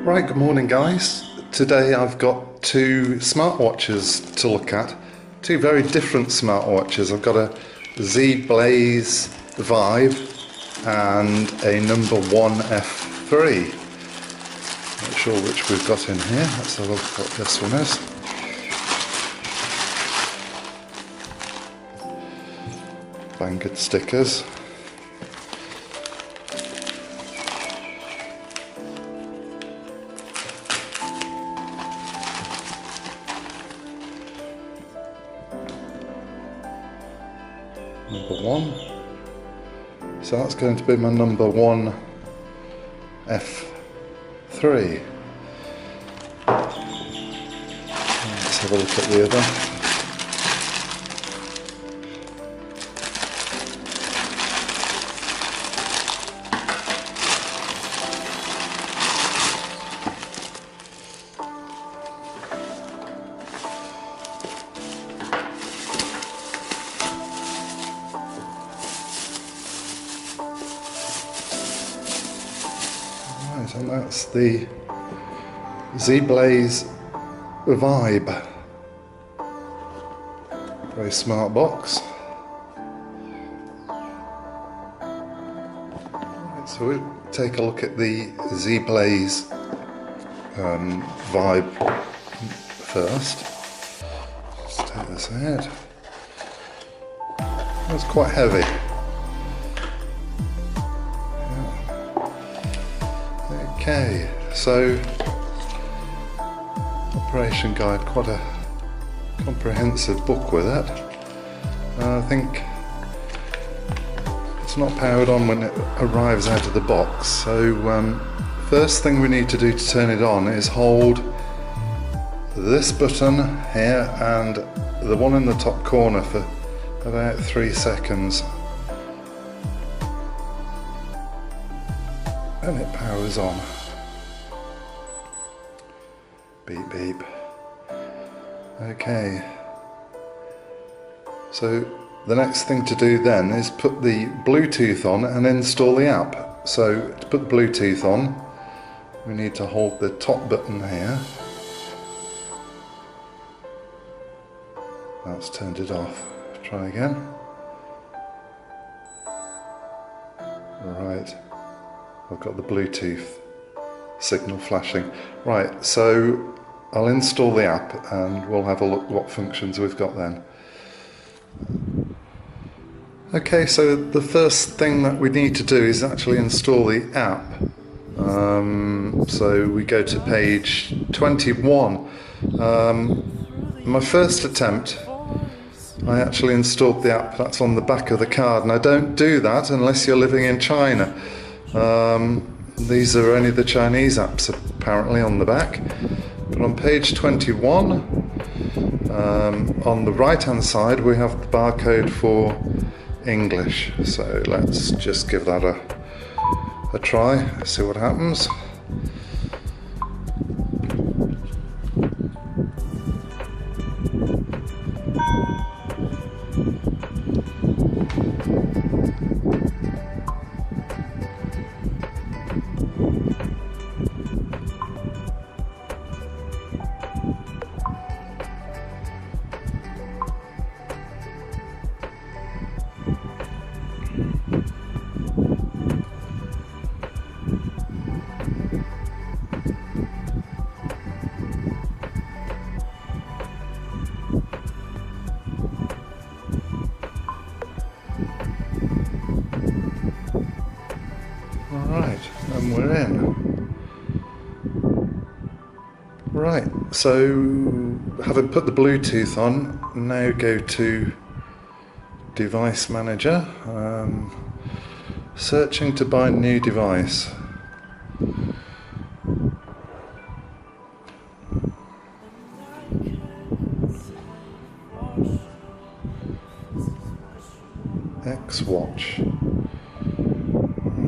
Right, good morning guys. Today I've got two smartwatches to look at. Two very different smartwatches. I've got a Zeblaze Vibe and a number 1 F3. Not sure which we've got in here. Let's have a look what this one is. Banged stickers. Number 1. So that's going to be my number 1 F3. Let's have a look at the other. And that's the Zeblaze Vibe. Very smart box. Right, so we'll take a look at the Zeblaze Vibe first. Let's take this out. That's quite heavy. Okay, so operation guide, quite a comprehensive book with it. I think it's not powered on when it arrives out of the box, so first thing we need to do to turn it on is hold this button here and the one in the top corner for about 3 seconds. And it powers on. Beep beep. Okay. So the next thing to do then is put the Bluetooth on and install the app. So to put the Bluetooth on, we need to hold the top button here. That's turned it off. Try again. Right. I've got the Bluetooth signal flashing. Right, so I'll install the app and we'll have a look what functions we've got then. Okay, so the first thing that we need to do is actually install the app. So we go to page 21. My first attempt, I actually installed the app that's on the back of the card, and I don't do that unless you're living in China. These are only the Chinese apps apparently on the back, but on page 21 on the right hand side we have the barcode for English, so let's just give that a try, see what happens. Alright, and we're in. Right, so having put the Bluetooth on, now go to Device Manager, searching to buy new device. X-Watch.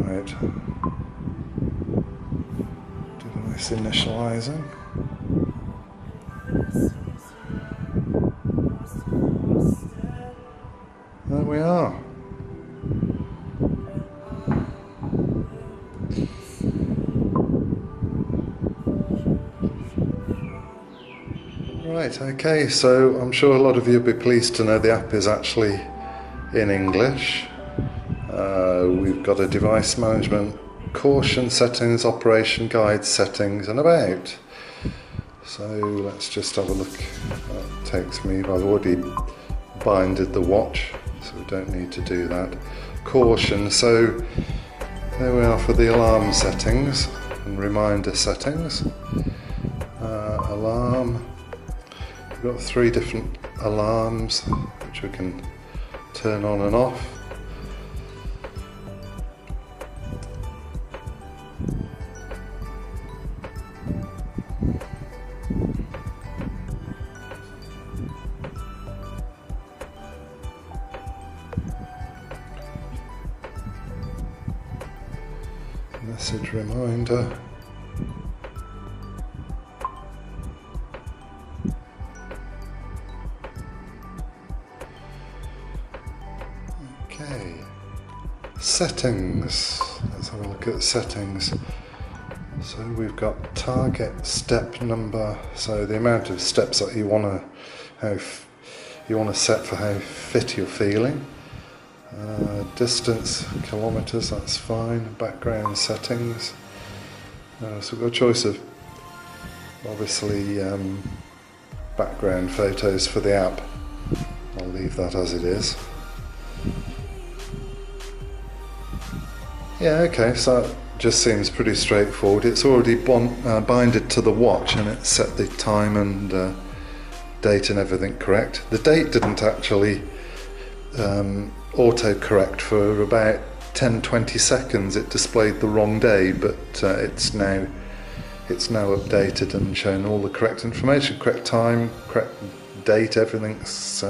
Right. Device initializing. There we are. Right, okay, so I'm sure a lot of you will be pleased to know the app is actually in English. We've got a device management, caution settings, operation guide settings, and about. So let's just have a look. That takes me, I've already binded the watch, so we don't need to do that. Caution, so there we are for the alarm settings and reminder settings. Alarm, we've got 3 different alarms which we can turn on and off. Message reminder. Okay. Settings. Let's have a look at settings. So we've got target step number. So the amount of steps that you want to set for how fit you're feeling. Distance, kilometers, that's fine. Background settings. So we've got a choice of obviously background photos for the app. I'll leave that as it is. Yeah, okay, so that just seems pretty straightforward. It's already binded to the watch and it's set the time and date and everything correct. The date didn't actually auto-correct for about 10-20 seconds. It displayed the wrong day, but it's now updated and shown all the correct information, correct time, correct date, everything's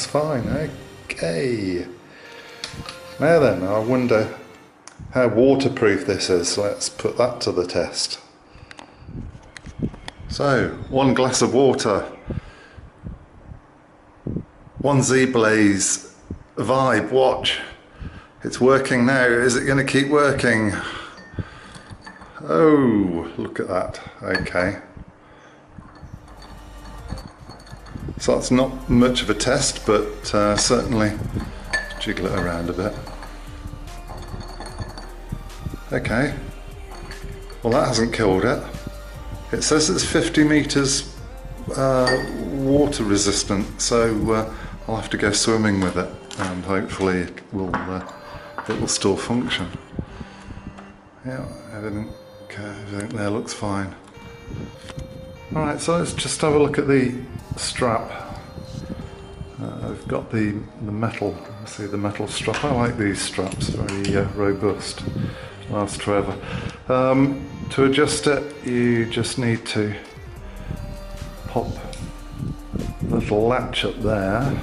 fine. Okay, now then, I wonder how waterproof this is. Let's put that to the test. So, 1 glass of water, 1 Zeblaze Vibe watch. It's working now. Is it going to keep working? Oh, look at that. Okay. So that's not much of a test, but certainly jiggle it around a bit. Okay. Well, that hasn't killed it. It says it's 50 meters water resistant, so I'll have to go swimming with it, and hopefully it will still function. Yeah, everything there looks fine. Alright, so let's just have a look at the strap. I've got the metal, see the metal strap. I like these straps, very robust, lasts forever. To adjust it, you just need to pop a little latch up there,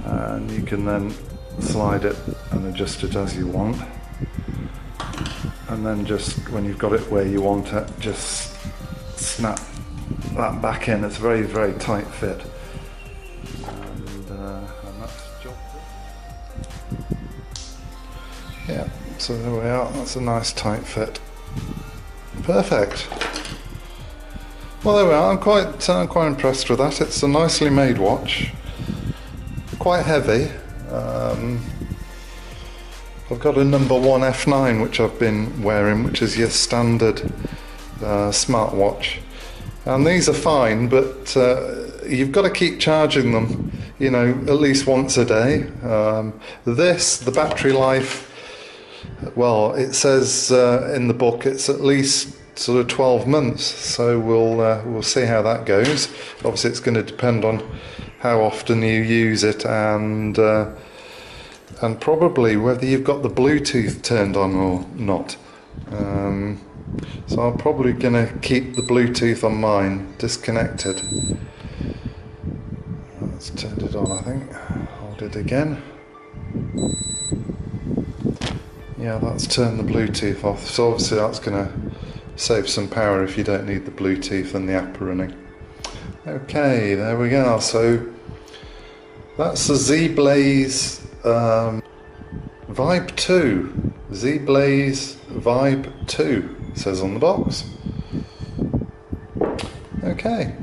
and you can then slide it and adjust it as you want, and then just when you've got it where you want it, just snap that back in. It's a very, very tight fit, and that's the job. Yeah, so there we are. That's a nice tight fit. Perfect. Well, there we are. I'm quite impressed with that. It's a nicely made watch, quite heavy. I've got a number 1 F9 which I've been wearing, which is your standard smartwatch, and these are fine, but you've got to keep charging them, you know, at least once a day. The battery life, well, it says in the book it's at least sort of 12 months, so we'll see how that goes. Obviously it's going to depend on how often you use it, and probably whether you've got the Bluetooth turned on or not. So I'm probably going to keep the Bluetooth on mine disconnected. Let's turn it on, I think. Hold it again. Yeah, that's turned the Bluetooth off, so obviously that's going to save some power if you don't need the Bluetooth and the app running. Okay, there we go. So that's the Zeblaze Vibe 2. Zeblaze Vibe 2 says on the box. Okay.